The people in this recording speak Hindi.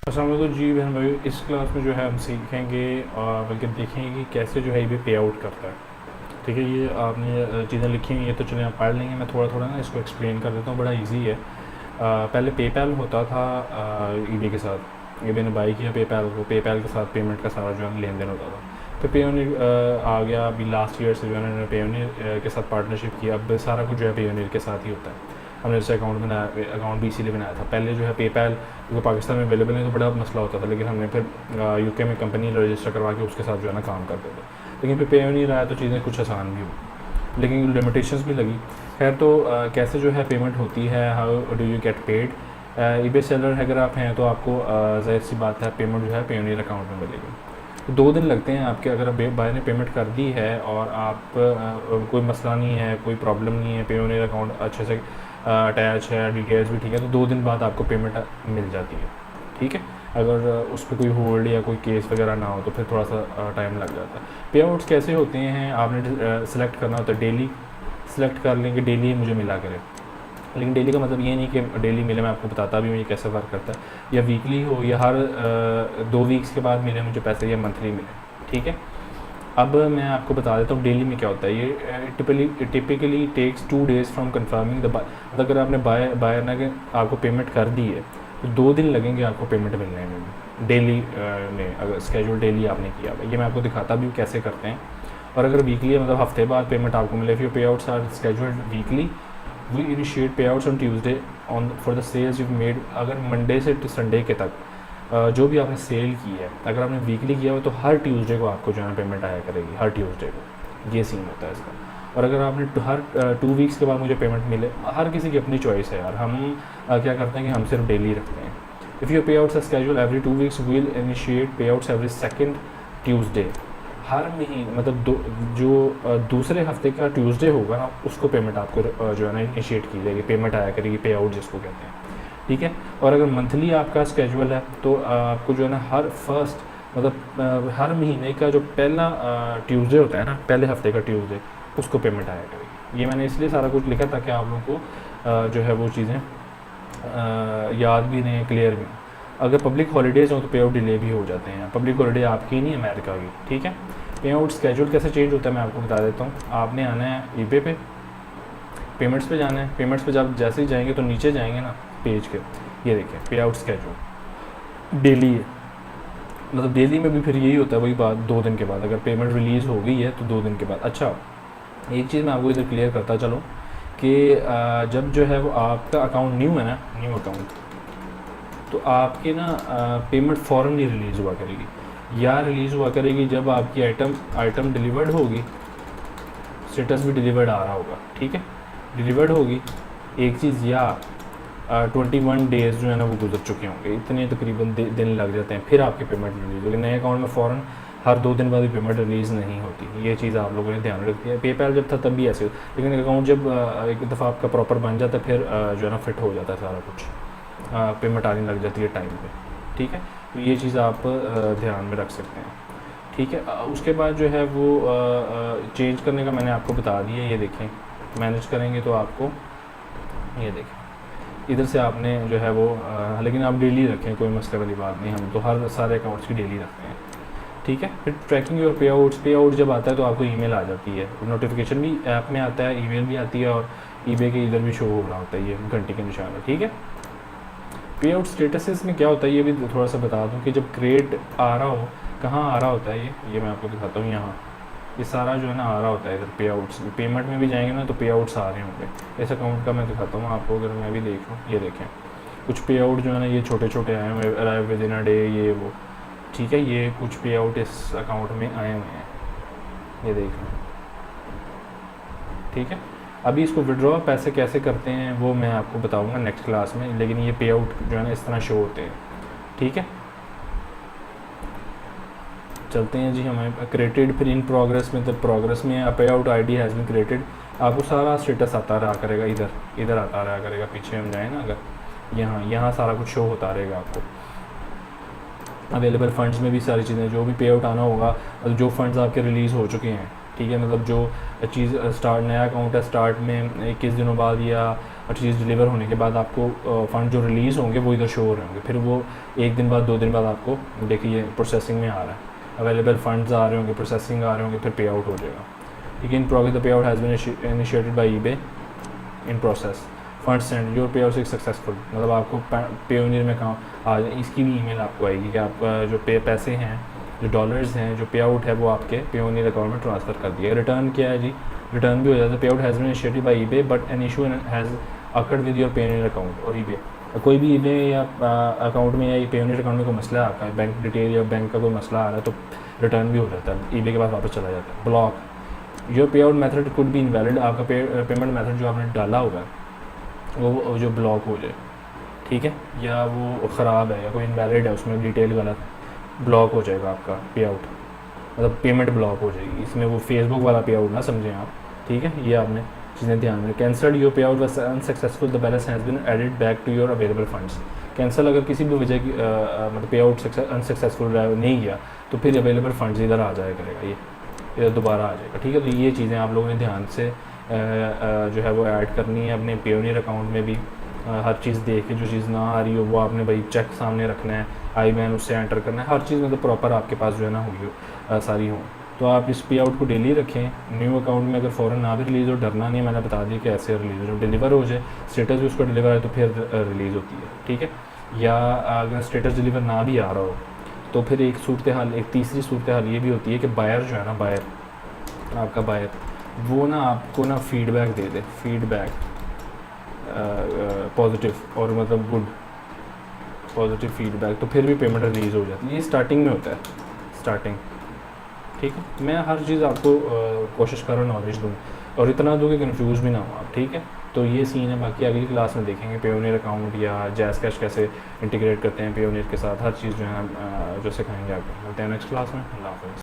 अस्सलाम वालेकुम जी बहन भाई, इस क्लास में जो है हम सीखेंगे बल्कि देखेंगे कि कैसे जो है ये पे आउट करता है। ठीक है, ये आपने चीज़ें लिखी हैं, ये तो चलिए आप पढ़ लेंगे। मैं थोड़ा थोड़ा ना इसको एक्सप्लेन कर देता हूँ, बड़ा इजी है। पहले पेपैल होता था ईबे के साथ। ईबे ने बाई किया पेपैल को, पेपैल के साथ पेमेंट का सारा जो है लेन देन होता था। फिर पेयोनियर आ गया, अभी लास्ट ईयर से जो है ना पेयोनियर के साथ पार्टनरशिप किया। अब सारा कुछ जो है पेयोनियर के साथ ही होता है। हमने जैसे अकाउंट बनाया, अकाउंट भी इसीलिए बनाया था। पहले जो है पेपैल जो पाकिस्तान में अवेलेबल है तो बड़ा मसला होता था, लेकिन हमने फिर यूके में कंपनी रजिस्टर करवा के उसके साथ जो है ना काम करते थे। लेकिन फिर पेयोनियर आया तो चीज़ें कुछ आसान भी हुई, लेकिन लिमिटेशंस भी लगी। खैर, तो कैसे जो है पेमेंट होती है, how do you get paid. EBay seller अगर आप हैं तो आपको ज़ाहिर सी बात है पेमेंट जो है पेयोनियर अकाउंट में मिलेगी। तो 2 दिन लगते हैं आपके, अगर बाय ने पेमेंट कर दी है और आप कोई मसला नहीं है, कोई प्रॉब्लम नहीं है, पेयोनियर अकाउंट अच्छे से अटैच है, डिटेल्स भी ठीक है, तो 2 दिन बाद आपको पेमेंट मिल जाती है। ठीक है, अगर उस पर कोई होल्ड या कोई केस वगैरह ना हो तो फिर थोड़ा सा टाइम लग जाता है। पे आउट्स कैसे होते हैं, आपने सेलेक्ट करना होता है डेली। सेलेक्ट कर लेंगे डेली ही मुझे मिला करे, लेकिन डेली का मतलब ये नहीं कि डेली मिले। मैं आपको बताता भी हूँ ये कैसे वर्क करता है। या वीकली हो या हर 2 वीक्स के बाद मिले मुझे पैसे, या मंथली मिले। ठीक है, अब मैं आपको बता देता हूँ डेली में क्या होता है। ये typically takes 2 days from confirming the buy. मतलब अगर आपने बायर ने आपको पेमेंट कर दी है तो 2 दिन लगेंगे आपको पेमेंट मिलने में भी, डेली में, अगर स्केजूल डेली आपने किया हुआ। ये मैं आपको दिखाता भी हूँ कैसे करते हैं। और अगर वीकली मतलब हफ्ते बाद पेमेंट आपको मिले, फिर payouts are scheduled weekly. We initiate payouts on Tuesday on for the sales you made. अगर मंडे से संडे के तक जो भी आपने सेल की है, अगर आपने वीकली किया हो तो हर ट्यूसडे को आपको जो है पेमेंट आया करेगी, हर ट्यूसडे को। ये सीन होता है इसका। और अगर आपने हर 2 वीक्स के बाद मुझे पेमेंट मिले, हर किसी की अपनी चॉइस है यार। हम क्या करते हैं कि हम सिर्फ डेली रखते हैं। If your payouts are schedule every 2 weeks will initiate payouts every second Tuesday. हर महीने मतलब जो दूसरे हफ्ते का ट्यूसडे होगा ना, उसको पेमेंट आपको जो है ना इनिशिएट की जाएगी, पेमेंट आया करेगी, पे आउट जिसको कहते हैं। ठीक है, और अगर मंथली आपका स्केजुअल है तो आपको जो है ना हर फर्स्ट मतलब हर महीने का जो पहला ट्यूसडे होता है ना, पहले हफ्ते का ट्यूसडे, उसको पेमेंट आया करेगी। ये मैंने इसलिए सारा कुछ लिखा ताकि आप लोगों को जो है वो चीज़ें याद भी नहीं, क्लियर भी। अगर पब्लिक हॉलीडेज़ हो तो पे आउट डिले भी हो जाते हैं। पब्लिक हॉलीडे आपकी नहीं, अमेरिका की। ठीक है, पे आउट स्केजुअल कैसे चेंज होता है मैं आपको बता देता हूँ। आपने आना है ईबे पे, पेमेंट्स पे जाना है। पेमेंट्स पे जब जैसे ही जाएंगे तो नीचे जाएंगे ना पेज के, ये देखें पे आउट स्केजुअल डेली है। मतलब डेली में भी फिर यही होता है, वही बात 2 दिन के बाद। अगर पेमेंट रिलीज़ हो गई है तो 2 दिन के बाद। अच्छा, एक चीज़ मैं आपको इधर क्लियर करता चलो कि जब जो है वो आपका अकाउंट न्यू है ना, न्यू अकाउंट, तो आपके ना पेमेंट फ़ौरन नहीं रिलीज़ हुआ करेगी। या रिलीज़ हुआ करेगी जब आपकी आइटम डिलीवर्ड होगी, स्टेटस भी डिलीवर्ड आ रहा होगा। ठीक है, डिलीवर्ड होगी एक चीज़, या 21 डेज़ जो है ना वो गुजर चुके होंगे, इतने तकरीबन दिन लग जाते हैं, फिर आपकी पेमेंट रिलीज़ होगी। नए अकाउंट में फ़ौरन हर 2 दिन बाद भी पेमेंट रिलीज़ नहीं होती। ये चीज़ आप लोगों ने ध्यान रखी है। पेपैल जब था तब भी ऐसे, लेकिन अकाउंट जब एक दफ़ा आपका प्रॉपर बन जाता है फिर जो है ना फिट हो जाता है सारा कुछ, पेमेंट आने लग जाती है टाइम पे। ठीक है, तो ये चीज़ आप ध्यान में रख सकते हैं। ठीक है, उसके बाद जो है वो चेंज करने का मैंने आपको बता दिया। ये देखें, मैनेज करेंगे तो आपको ये देखें इधर से आपने जो है वो लेकिन आप डेली रखें, कोई मसले वाली बात नहीं। हम तो हर सारे अकाउंट्स की डेली रखते हैं। ठीक है, फिर ट्रैकिंग योर पे आउट जब आता है तो आपको ईमेल आ जाती है, नोटिफिकेशन भी ऐप में आता है, ईमेल भी आती है, और ईबे के इधर भी शो हो रहा होता है ये घंटे के निशान है। ठीक है, पे आउट स्टेटसेस में क्या होता है ये भी थोड़ा सा बता दूं कि जब क्रेडिट आ रहा हो, कहाँ आ रहा होता है ये मैं आपको दिखाता हूँ। यहाँ ये सारा जो है ना आ रहा होता है इधर पे आउट्स। पेमेंट में भी जाएंगे ना तो पे आउट्स आ रहे होंगे। इस अकाउंट का मैं दिखाता हूँ आपको, अगर मैं भी देखूँ, ये देखें कुछ पे आउट जो है ना ये छोटे छोटे आए हुए, arrive with in a day, ये वो। ठीक है, ये कुछ पे आउट इस अकाउंट में आए हुए हैं, ये देख लें। ठीक है, अभी इसको विड्रॉ पैसे कैसे करते हैं वो मैं आपको बताऊंगा नेक्स्ट क्लास में, लेकिन ये पे आउट जो है ना इस तरह शो होते हैं। ठीक है, चलते हैं जी। हमें क्रिएटेड फिर इन प्रोग्रेस में, तो प्रोग्रेस में payout ID has been created, आपको सारा स्टेटस आता रहा करेगा, इधर आता रहा करेगा। पीछे हम जाए ना, अगर यहाँ सारा कुछ शो होता रहेगा आपको। अवेलेबल फ़ंड्स में भी सारी चीज़ें, जो भी पे आउट आना होगा, जो फ़ंड्स आपके रिलीज़ हो चुके हैं। ठीक है, मतलब जो चीज़ स्टार्ट नया अकाउंट है, स्टार्ट में 21 दिनों बाद या और चीज़ डिलीवर होने के बाद आपको फ़ंड जो रिलीज़ होंगे वो इधर शो हो रहे होंगे, फिर वो 1 दिन बाद 2 दिन बाद आपको देखिए प्रोसेसिंग में आ रहा है, अवेलेबल फंड्स आ रहे होंगे, प्रोसेसिंग आ रहे होंगे, फिर पे आउट हो जाएगा। ठीक है, in progress the payout has been initiated by eBay in process, funds send your payout is successful, मतलब आपको पेयोनियर में कहाँ आ जाए, इसकी भी ईमेल आपको आएगी कि आपका जो पैसे हैं, जो डॉलर्स हैं, जो पे आउट है वो आपके पेयोनियर अकाउंट में ट्रांसफ़र कर दिया। रिटर्न क्या है जी, रिटर्न भी हो जाता है, payout has been initiated by eBay but an issue has occurred with your Payoneer account और ईबे, कोई भी ईबे या अकाउंट में या पेयोनियर अकाउंट में कोई मसला है आपका, बैंक डिटेल या बैंक का कोई मसला आ रहा है तो रिटर्न भी हो जाता है, ईबे के पास वापस चला जाता है। ब्लॉक, योर पे out method could be invalid, आपका पेमेंट मेथड जो आपने डाला हुआ है वो जो ब्लॉक हो जाए, ठीक है, या वो ख़राब है या कोई इनवैलिड है, उसमें डिटेल गलत, ब्लॉक हो जाएगा आपका पे आउट, मतलब पेमेंट ब्लॉक हो जाएगी। इसमें वो फेसबुक वाला पे आउट ना समझें आप, ठीक है, ये आपने चीज़ें ध्यान में। Cancelled your payout was unsuccessful, the balance has been added back to your available funds. Cancel अगर किसी भी वजह की मतलब पे आउट अनसक्सेसफुल नहीं गया तो फिर अवेलेबल फंड्स इधर आ जाया करेगा, ये इधर दोबारा आ जाएगा। ठीक है, तो ये चीज़ें आप लोगों ने ध्यान से जो है वो ऐड करनी है अपने पेयोनियर अकाउंट में भी। हर चीज़ देख के जो चीज़ ना आ रही हो वो आपने भाई चेक सामने रखना है, आई बैन उससे एंटर करना है, हर चीज़ मतलब प्रॉपर आपके पास जो है ना होगी सारी हो। तो आप इस पे आउट को डेली रखें। न्यू अकाउंट में अगर फ़ौरन ना भी रिलीज़ हो, डरना नहीं है, मैंने बता दिया कि ऐसे रिलीज़ हो, जब डिलीवर हो जाए स्टेटस भी उसका डिलीवर है तो फिर रिलीज़ होती है। ठीक है, या अगर स्टेटस डिलीवर ना भी आ रहा हो तो फिर एक सूरत हाल, एक तीसरी सूरत हाल ये भी होती है कि बायर जो है ना, बायर आपका बायर वो ना आपको ना फीडबैक दे दे, फीडबैक पॉजिटिव और मतलब गुड पॉजिटिव फीडबैक, तो फिर भी पेमेंट रिलीज़ हो जाती है। ये स्टार्टिंग में होता है, स्टार्टिंग। ठीक है, मैं हर चीज़ आपको कोशिश कर रहा हूँ नॉलेज दूँ और इतना दूँ कि कंफ्यूज भी ना हो आप। ठीक है, तो ये सीन है, बाकी अगली क्लास में देखेंगे पेयोनियर अकाउंट या जैज़ कैश कैसे इंटीग्रेट करते हैं पेयोनियर के साथ, हर चीज़ जो है जो सिखाएंगे आपको। मिलते हैं नेक्स्ट क्लास में। अल्लाह हाफ़िज़।